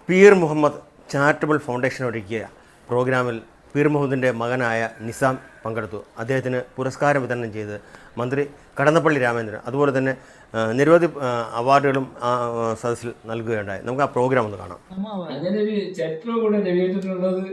പീർ Muhammad charitable foundation ഒരുക്കിയ പ്രോഗ്രാമിൽ പീർ മുഹമ്മദിൻ്റെ മകനായ നിസാം പങ്കെടുത്തു. അദ്ദേഹത്തിന് പുരസ്കാരം വിതരണം ചെയ്ത് മന്ത്രി കടന്നപ്പള്ളി രാമചന്ദ്രൻ. അതുപോലെ തന്നെ നിരവധി അവാർഡുകളും ആ സദസ്സിൽ നൽകുകയുണ്ടായി. നമുക്ക് ആ പ്രോഗ്രാം ഒന്ന് കാണാം. അങ്ങനെ ഒരു ചരിത്രം കൂടെ രവീന്ദ്രനുള്ളത്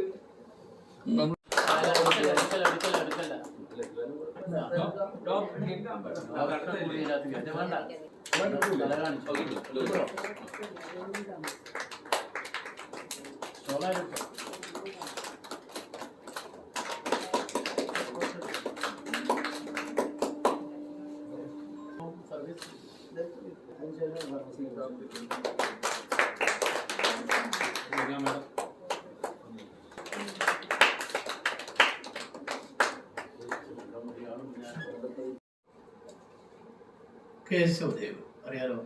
കേശവദേവ് അറിയാലോ.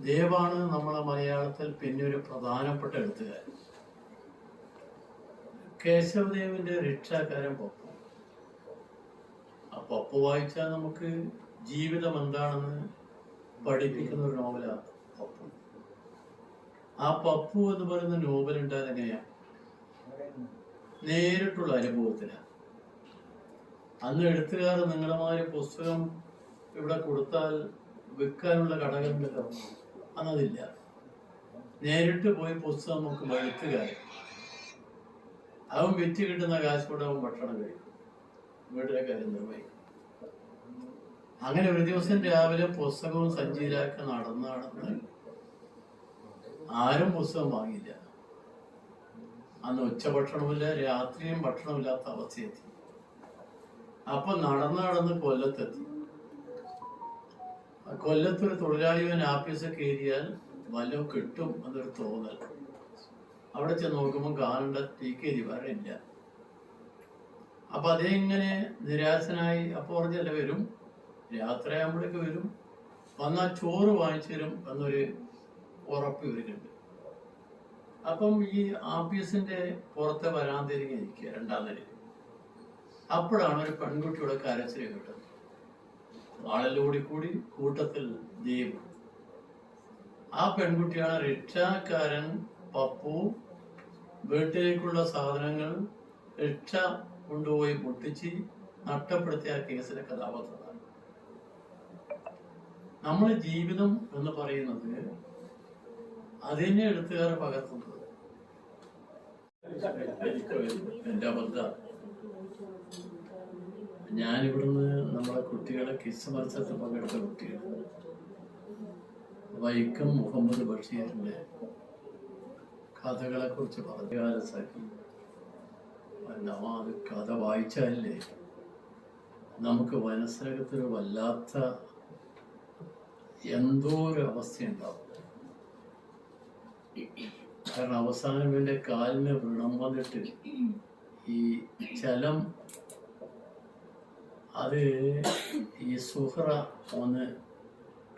ദേവാണ് നമ്മളെ മലയാളത്തിൽ പിന്നെ ഒരു പ്രധാനപ്പെട്ട എഴുത്തുകാരൻ. കേശവദേവിന്റെ റിക്ഷാക്കാരൻ പപ്പു. ആ പപ്പു വായിച്ചാൽ നമുക്ക് ജീവിതം എന്താണെന്ന് പഠിപ്പിക്കുന്ന ഒരു നോവലാണ് പപ്പു. ആ പപ്പു എന്ന് പറയുന്ന നോവൽ ഉണ്ടായത് എങ്ങനെയാണ്? നേരിട്ടുള്ള അനുഭവത്തിലാണ്. അന്ന് എഴുത്തുകാർ നിങ്ങളുമാതിരി പുസ്തകം ഇവിടെ കൊടുത്താൽ വിൽക്കാനുള്ള കടകളുണ്ടല്ലോ, അന്നതില്ല. നേരിട്ട് പോയി പുസ്തകം നോക്കുമ്പോൾ എഴുത്തുകാരൻ അവൻ വിറ്റ് കിട്ടുന്ന കാശ് കൊണ്ട് അവൻ ഭക്ഷണം കഴിക്കും, വീട്ടിലെ കാര്യം നിർവഹിക്കും. അങ്ങനെ ഒരു ദിവസം രാവിലെ പുസ്തകവും സഞ്ചിയിലാക്കി നടന്ന് ആരും പുസ്തകം വാങ്ങിയില്ല. അന്ന് ഉച്ചഭക്ഷണമില്ല, രാത്രിയും ഭക്ഷണമില്ലാത്ത അവസ്ഥയെത്തി. അപ്പൊ നടന്ന് കൊല്ലത്തെത്തി. കൊല്ലത്തൊരു തൊഴിലാളിവൻ ആഫീസ് കയറിയാൽ വല്ലതും കിട്ടും എന്നൊരു തോന്നൽ. അവിടെ ചെന്ന് നോക്കുമ്പോൾ കാണേണ്ട ടീക്കേരി വേറെ ഇല്ല. അപ്പൊ അതേ ഇങ്ങനെ നിരാശനായി അപ്പൊ പറഞ്ഞല്ല വരും, രാത്രിയാകുമ്പോഴേക്ക് വരും, വന്നാൽ ചോറ് വാങ്ങിച്ചു തരും എന്നൊരു ഉറപ്പ് ഇവർക്കുണ്ട്. അപ്പം ഈ ആഫീസിന്റെ പുറത്തെ വരാന്തിരിങ്ങി ഇരിക്കുക, രണ്ടാം നിലയിൽ. അപ്പോഴാണ് ഒരു പെൺകുട്ടിയുടെ കരച്ചിൽ കേട്ടത്. ആളിലൂടെ കൂടി കൂട്ടത്തിൽ ദേവ്. ആ പെൺകുട്ടിയാണ് റിക്ഷാക്കാരൻ പപ്പു വീട്ടിലേക്കുള്ള സാധനങ്ങൾ റിക്ഷ കൊണ്ടുപോയി പൊട്ടിച്ച് നഷ്ടപ്പെടുത്തിയ കേസിലെ കഥാപാത്രമാണ്. നമ്മളെ ജീവിതം എന്ന് പറയുന്നത് അതിനെ എഴുത്തുകാർ പകർത്തുന്നത്. എന്റെ അബദ്ധ ഞാനിവിടുന്ന് നമ്മളെ കുട്ടികളെ കിസ് മത്സരത്തിൽ പങ്കെടുത്ത കുട്ടികൾ വൈക്കം മുഹമ്മദ് ബഷീറിന്റെ കഥകളെ കുറിച്ച് പറഞ്ഞാലസാക്കി. അത് കഥ വായിച്ചാലേ നമുക്ക് മനസ്സിനകത്തൊരു വല്ലാത്ത എന്തോ ഒരു അവസ്ഥയുണ്ടാവും. കാരണം അവസാനം എൻ്റെ കാലിന് വ്രണം വന്നിട്ട് ഈ ചലം അത് ഈ സുഹറ ഒന്ന്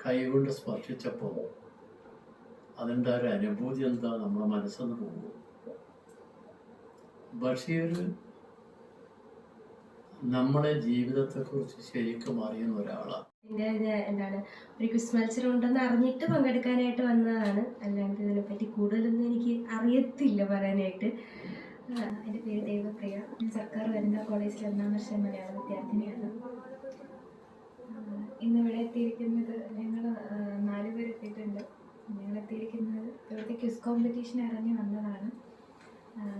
കൈകൊണ്ട് സ്പർശിച്ചപ്പോൾ അതിൻ്റെ ഒരു അനുഭൂതി എന്താ നമ്മളെ മനസ്സൊന്ന് പോകും. ബഷീർ നമ്മളെ ജീവിതത്തെക്കുറിച്ച് ശരിക്കും അറിയുന്ന ഒരാളാണ്. എന്താണ് ഒരു ക്വിസ് മത്സരം ഉണ്ടെന്ന് അറിഞ്ഞിട്ട് പങ്കെടുക്കാനായിട്ട് വന്നതാണ്. അല്ലാണ്ട് ഇതിനെപ്പറ്റി കൂടുതലൊന്നും എനിക്ക് അറിയത്തില്ല പറയാനായിട്ട്. എൻ്റെ പേര് ദേവപ്രിയ. സർക്കാർ വനിതാ കോളേജിൽ 1ാം വർഷം മലയാള വിദ്യാർത്ഥിനിയാണ്. ഇന്നിവിടെ എത്തിയിരിക്കുന്നത് ഞങ്ങൾ 4 പേർ എത്തിയിട്ടുണ്ട്. ഞങ്ങൾ എത്തിയിരിക്കുന്നത് ഇവിടുത്തെ ക്വിസ് കോമ്പറ്റീഷൻ അറിഞ്ഞ് വന്നതാണ്.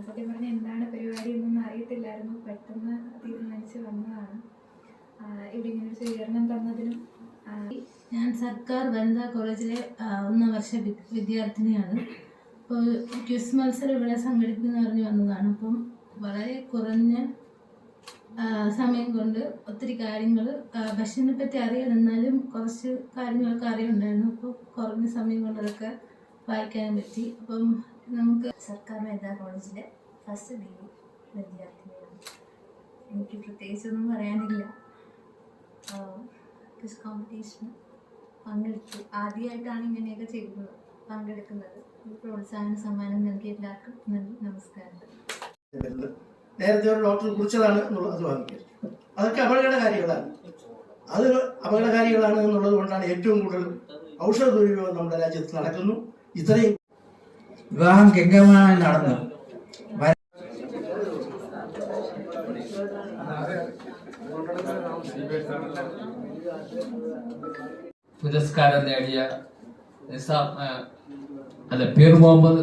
സത്യം പറഞ്ഞാൽ എന്താണ് പരിപാടി എന്നൊന്നും അറിയത്തില്ലായിരുന്നു. പെട്ടെന്ന് തീരുമാനിച്ച് വന്നതാണ്. ഇവിടെ ഇങ്ങനെ ഒരു സ്വീകരണം തന്നതിനും. ഞാൻ സർക്കാർ വനിതാ കോളേജിലെ 1ാം വർഷ വിദ്യാർത്ഥിനിയാണ്. അപ്പോൾ ക്വിസ് മത്സരം ഇവിടെ സംഘടിപ്പിക്കുന്ന അറിഞ്ഞു വന്നതാണ്. അപ്പം വളരെ കുറഞ്ഞ സമയം കൊണ്ട് ഒത്തിരി കാര്യങ്ങൾ ബഷീറിനെ പറ്റി അറിയാൻ, എന്നാലും കുറച്ച് കാര്യങ്ങളൊക്കെ അറിയുണ്ടായിരുന്നു. അപ്പോൾ കുറഞ്ഞ സമയം കൊണ്ട് അതൊക്കെ വായിക്കാൻ പറ്റി. അപ്പം നമുക്ക് സർക്കാർ വനിതാ കോളേജിലെ ഫസ്റ്റ് BE വിദ്യാർത്ഥിനിയാണ്. എനിക്ക് പ്രത്യേകിച്ചൊന്നും പറയാനില്ല. ക്വിസ് കോമ്പറ്റീഷന് പങ്കെടുത്തു. ആദ്യമായിട്ടാണ് ഇങ്ങനെയൊക്കെ ചെയ്യുന്നത്, പങ്കെടുക്കുന്നത്. പ്രോത്സാഹന സമ്മാനം നൽകിയ എല്ലാവർക്കും നന്ദി, നമസ്കാരം. നേരത്തെ ഒരു ഡോക്ടർ കുറിച്ചതാണ് എന്നുള്ളത് അത് വാങ്ങിക്കുക. അതൊക്കെ അപകടകാരികളാണ്. അത് അപകടകാരികളാണ് എന്നുള്ളത് കൊണ്ടാണ് ഏറ്റവും കൂടുതൽ ഔഷധ ദുരുപയോഗം നമ്മുടെ രാജ്യത്ത് നടക്കുന്നു. ഇത്രയും വിവാഹം ഗംഗമായി നടന്നു. പുരസ്കാരം നേടിയ പീർ മുഹമ്മദ്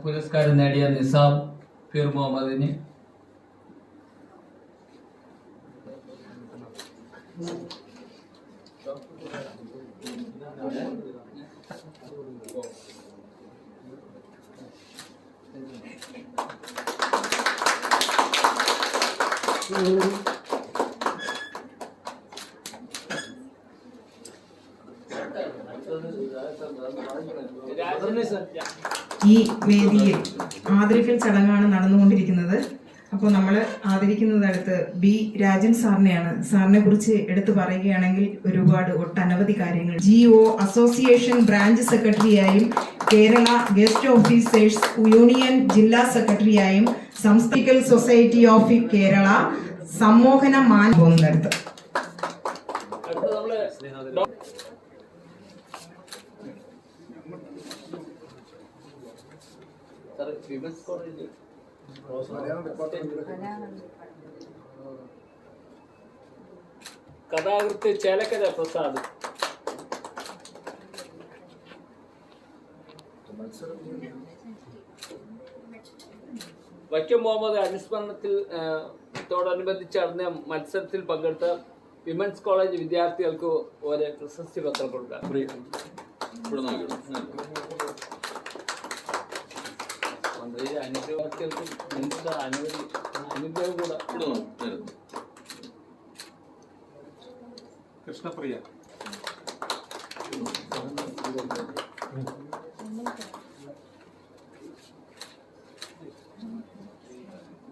പുരസ്കാരം നേടിയ നിസാം പീർ മുഹമ്മദിന് ഈ വേദിയിൽ ആദരിക്കൽ ചടങ്ങാണ് നടന്നുകൊണ്ടിരിക്കുന്നത്. അപ്പോൾ നമ്മൾ ആദരിക്കുന്നതടുത്ത് ബി രാജൻ സാറിനെയാണ്. സാറിനെ കുറിച്ച് എടുത്തു പറയുകയാണെങ്കിൽ ഒരുപാട് ഒട്ടനവധി കാര്യങ്ങൾ. GO അസോസിയേഷൻ ബ്രാഞ്ച് സെക്രട്ടറിയായും കേരള ഗസ്റ്റ് ഓഫീസേഴ്സ് യൂണിയൻ ജില്ലാ സെക്രട്ടറിയായും സംസ്ഥാന സൊസൈറ്റി ഓഫ് കേരള സമ്മോഹന മാൻ പോകുന്നിടത്ത് കഥാകൃത്ത് ചേലക്കര പ്രസാദ്, വൈക്കം മുഹമ്മദ് അനുസ്മരണത്തോടനുബന്ധിച്ച് നടന്ന മത്സരത്തിൽ പങ്കെടുത്ത വിമൻസ് കോളേജ് വിദ്യാർത്ഥികൾക്ക് ഒരു പ്രശസ്തി പത്രം കൊടുക്കാം. മന്ത്രിയുടെ അനുഗ്രഹത്തിൽക്കും അനുഗ്രഹം കൂടെ കൃഷ്ണപ്രിയ,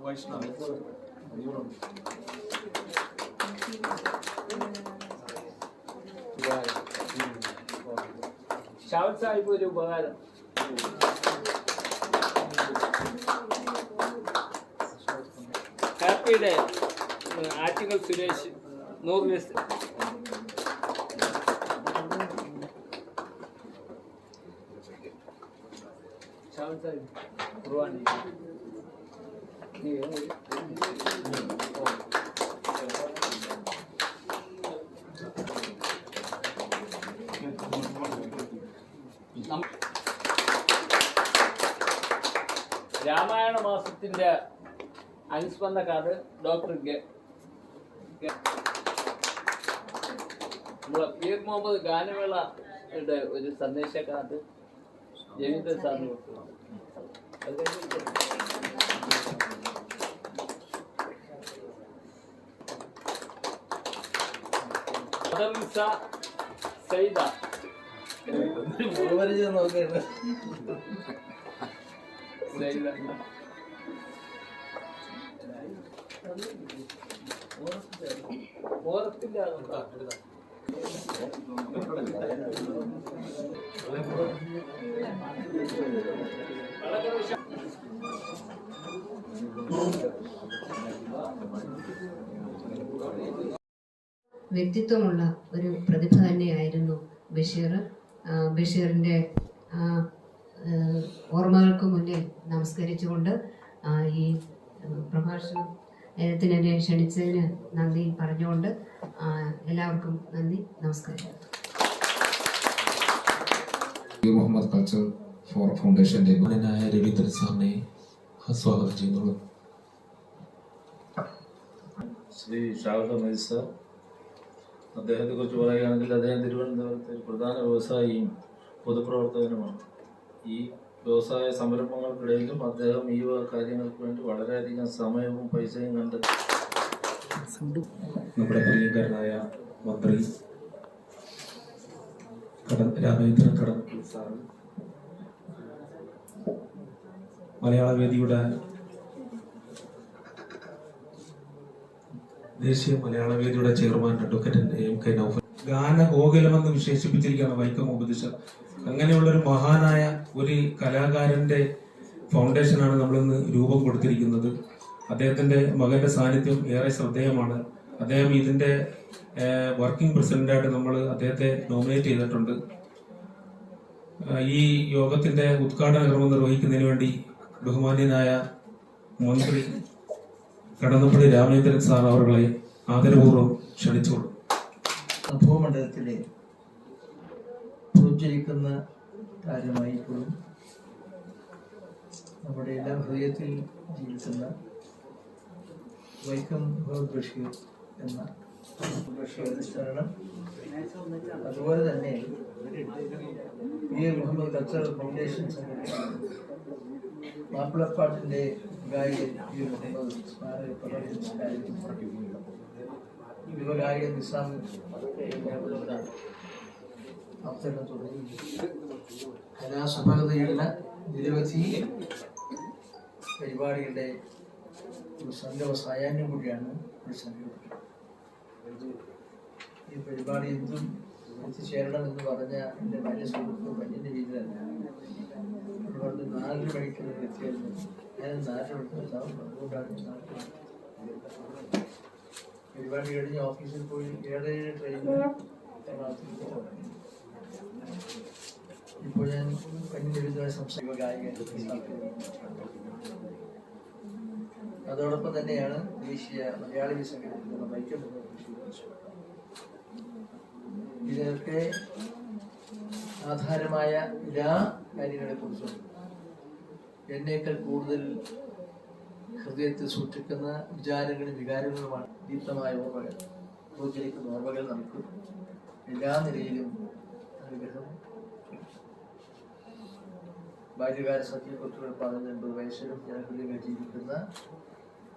വൈഷ്ണവ്, ഷാവൽ സാഹിബ് ഒരു ഉപകാരം. ഹാപ്പിയുടെ ആറ്റിങ്ങൽ സുരേഷ് 100 വയസ്സ്. ഷാവൽ സാഹിബ് കുർബാനി. രാമായണ മാസത്തിന്റെ അനുസ്മരണ കാർഡ് ഡോക്ടർ നമ്മളെ പീർ മുഹമ്മദ് ഗാനമേളയുടെ ഒരു സന്ദേശ കാർഡ് ജമീന്ദർ സാറിന് കൊടുത്തു. സൈദ വ്യക്തിത്വമുള്ള ഒരു പ്രതിഭ തന്നെയായിരുന്നു ബഷീർ. ബഷീറിൻ്റെ ഓർമ്മകൾക്ക് മുന്നിൽ നമസ്കരിച്ചുകൊണ്ട് ഈ പ്രഭാഷണത്തിന് എന്നെ ക്ഷണിച്ചതിന് നന്ദി പറഞ്ഞുകൊണ്ട് എല്ലാവർക്കും നന്ദി, നമസ്കാരം. മുഹമ്മദ് കൾച്ചർ ഫൗണ്ടേഷൻ്റെ മകനായ രവീന്ദ്രൻ സാറിനെ സ്വാഗതം ചെയ്യുന്നുള്ളൂ. ശ്രീ ഷാഹുൽ ഹമീദ് സാർ, അദ്ദേഹത്തെ കുറിച്ച് പറയുകയാണെങ്കിൽ അദ്ദേഹം തിരുവനന്തപുരത്ത് ഒരു പ്രധാന വ്യവസായിയും പൊതുപ്രവർത്തകനുമാണ്. ഈ വ്യവസായ സംരംഭങ്ങൾക്കിടയിലും അദ്ദേഹം ഈ കാര്യങ്ങൾക്ക് വേണ്ടി വളരെയധികം സമയവും പൈസയും കണ്ടെത്തി. നമ്മുടെ പ്രിയങ്കരനായ മന്ത്രി രാമേന്ദ്രൻ കടന്നപ്പള്ളി സാറ്, മലയാളവേദിയുടെ ദേശീയ മലയാളവേദിയുടെ ചെയർമാൻ അഡ്വക്കേറ്റ് MK നൗഫൽ, ഗാന ഗോകുലമെന്ന് വിശേഷിപ്പിച്ചിരിക്കുകയാണ് വൈക്കം ഉപദേശം. അങ്ങനെയുള്ളൊരു മഹാനായ ഒരു കലാകാരന്റെ ഫൗണ്ടേഷനാണ് നമ്മളിന്ന് രൂപം കൊടുത്തിരിക്കുന്നത്. അദ്ദേഹത്തിന്റെ മകന്റെ സാന്നിധ്യം ഏറെ ശ്രദ്ധേയമാണ്. അദ്ദേഹം ഇതിന്റെ വർക്കിംഗ് പ്രസിഡന്റായിട്ട് നമ്മൾ അദ്ദേഹത്തെ നോമിനേറ്റ് ചെയ്തിട്ടുണ്ട്. ഈ യോഗത്തിന്റെ ഉദ്ഘാടന കർമ്മം നിർവഹിക്കുന്നതിന് വേണ്ടി ബഹുമാന്യനായ മന്ത്രി കടന്നപ്പള്ളി രാമചന്ദ്രൻ സാർ അവരുടെ ആദരപൂർവ്വം ക്ഷണിച്ചോളൂ. ഭൂമണ്ഡലത്തിലെ പ്രോജ്വലിക്കുന്ന താരമായി ഇപ്പോഴും നമ്മുടെ എല്ലാ ഹൃദയത്തിൽ ജീവിക്കുന്ന വൈക്കം മുഹമ്മദ് ബഷീർ എന്ന ബഷീർ അനുസ്മരണം, അതുപോലെ തന്നെ മുഹമ്മദ് കൾച്ചറൽ ഫൗണ്ടേഷൻ സംഘടിപ്പിക്കുന്ന മാപ്പിളപ്പാട്ടിന്റെ ഗായകൻ മുഹമ്മദ് സ്മാരക പ്രവർത്തനം, യുവഗായകൻ നിസാം അവതരണം തുടങ്ങി കലാസഫലതയുള്ള നിരവധി പരിപാടികളുടെ ഒരു സംഗമ സായാഹ്നം കൂടിയാണ് ഇവിടെ സംഘടിപ്പിക്കുന്നത്. ഈ പരിപാടി എന്തും എത്തിച്ചേരണം എന്ന് പറഞ്ഞ എൻ്റെ വലിയ സുഹൃത്ത് പഞ്ഞിൻ്റെ വീട്ടിലല്ല, അതുകൊണ്ട് 4 മണിക്ക് എത്തിയായിരുന്നു. ഞാൻ 4 മണിക്ക് എത്താവും, അതുകൊണ്ടാണ് പരിപാടി കഴിഞ്ഞ് ഓഫീസിൽ പോയി 7 ട്രെയിനിൽ എറണാകുളത്തേക്ക് പോകുന്നത്. ഇപ്പോൾ ഞാൻ പഞ്ഞിൻ്റെ വീട്ടിലെ സംസ്ഥാന ഗായകൻ, അതോടൊപ്പം തന്നെയാണ് ദേശീയ മലയാളി സംഘടിപ്പിക്കുന്ന വൈക്കം. ഇതിനൊക്കെ ആധാരമായ എല്ലാ കാര്യങ്ങളെക്കുറിച്ചും എന്നേക്കാൾ കൂടുതൽ ഹൃദയത്തിൽ സൂക്ഷിക്കുന്ന വിചാരങ്ങളും വികാരങ്ങളുമാണ് ദീപ്തമായ ഓർമ്മകൾ, പ്രോജ്വലിക്കുന്ന ഓർമ്മകൾ നമുക്ക് എല്ലാ നിലയിലും അനുഗ്രഹം. ബാല്യകാല സത്യക്കുറിച്ചുകൾ 19 വയസ്സിലും ജനഹൃദയങ്ങൾ ജീവിക്കുന്ന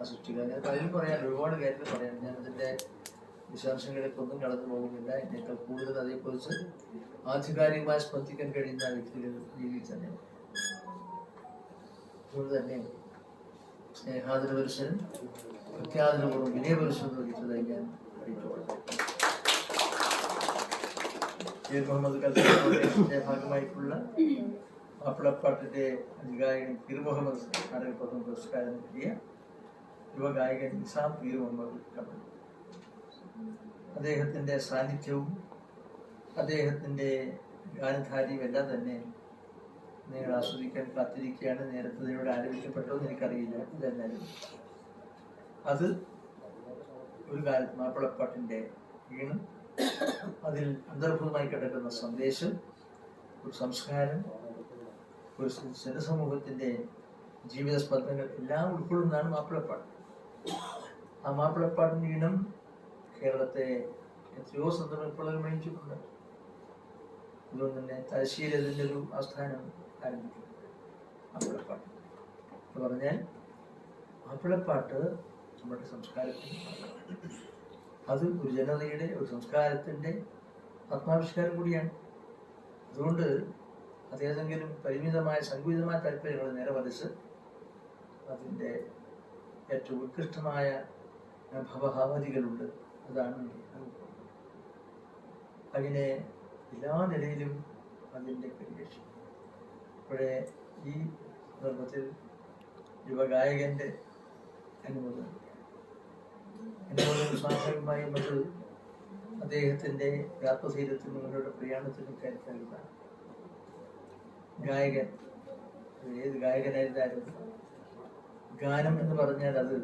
അസൃഷ്ടിക്കാരൻ. അതിൽ പറയാൻ ഒരുപാട് കാര്യങ്ങൾ പറയാൻ, ഞാൻ അതിൻ്റെ വിശദാംശങ്ങളിലേക്കൊന്നും കടന്നു പോകുന്നില്ല. എന്നേക്കാൾ കൂടുതൽ അതേക്കുറിച്ച് ആധികാരികമായി സ്പന്ദിക്കാൻ കഴിയുന്ന വ്യക്തികൾ ജീവിൽ തന്നെ. അതുകൊണ്ട് തന്നെ സ്നേഹാദരപുരുഷനും പ്രത്യാദരപൂർവ്വം വിനയപുരുഷനും വിളിച്ചതായി ഞാൻ അറിയിച്ചുകൊള്ളു. മുഹമ്മദ് കൽസന്റെ ഭാഗമായിട്ടുള്ള മാപ്പിളപ്പാട്ടിന്റെ ഗായകൻ പീർ മുഹമ്മദ് നാടകപ്രഥമ പുരസ്കാരം നേടിയ യുവഗായകൻ നിസാം പീർ മുഹമ്മദ് കമൽ, അദ്ദേഹത്തിൻ്റെ സാന്നിധ്യവും അദ്ദേഹത്തിൻ്റെ ഗാനധാരിയും എല്ലാം തന്നെ നിങ്ങൾ ആസ്വദിക്കാൻ കാത്തിരിക്കുകയാണ്. നേരത്തെ ഇതിനോട് ആരംഭിക്കപ്പെട്ടോ എന്ന് എനിക്കറിയില്ല. ഇതെന്നാലും അത് ഒരു കാലത്ത് മാപ്പിളപ്പാട്ടിൻ്റെ ഈണം, അതിൽ അന്തർഭൂതമായി കിടക്കുന്ന സന്ദേശം, ഒരു സംസ്കാരം, ഒരു ജനസമൂഹത്തിൻ്റെ ജീവിത സ്പന്ദങ്ങൾ എല്ലാം ഉൾക്കൊള്ളുന്നതാണ് മാപ്പിളപ്പാട്ട്. ആ മാപ്പിളപ്പാട്ടിൻ്റെ ഈണം കേരളത്തെ എത്രയോ സന്ദർഭങ്ങളിൽ മേടിച്ചിട്ടുണ്ട്. അതുകൊണ്ട് തന്നെ തലശ്ശേരി അതിൻ്റെ ഒരു ആസ്ഥാനം ആരംഭിക്കും മാപ്പിളപ്പാട്ട് എന്ന് പറഞ്ഞാൽ. മാപ്പിളപ്പാട്ട് നമ്മുടെ സംസ്കാരത്തിൻ്റെ, അത് ഒരു ജനതയുടെ ഒരു സംസ്കാരത്തിൻ്റെ ആത്മാവിഷ്കാരം കൂടിയാണ്. അതുകൊണ്ട് അതേതെങ്കിലും പരിമിതമായ സങ്കുചിതമായ താല്പര്യങ്ങൾ നേരെ മറിച്ച് അതിൻ്റെ ഏറ്റവും ഉത്കൃഷ്ടമായ ഭവഹാവതികളുണ്ട്. അതാണ് അതിനെ എല്ലാ നിലയിലും അതിൻ്റെ പരിരക്ഷ. ഇവിടെ ഈ സന്ദർഭത്തിൽ യുവഗായകൻ്റെ അനുമോദനം സ്വാഭാവികമായും അത് അദ്ദേഹത്തിൻ്റെ ആത്മധൈര്യത്തിനും അവരുടെ പ്രയാണത്തിനും കരുത്താൻ. ഗായകൻ ഏത് ഗായകനായിരുന്നാലും ഗാനം എന്ന് പറഞ്ഞാൽ അത്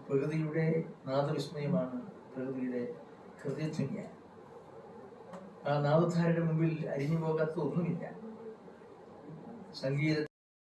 പ്രകൃതിയുടെ നാദവിസ്മയമാണ്, പ്രകൃതിയുടെ ഹൃദയധ്വനിയാണ്. ആ നാദധാരയുടെ മുമ്പിൽ അരിഞ്ഞു പോകാത്ത ഒന്നുമില്ല. സംഗീത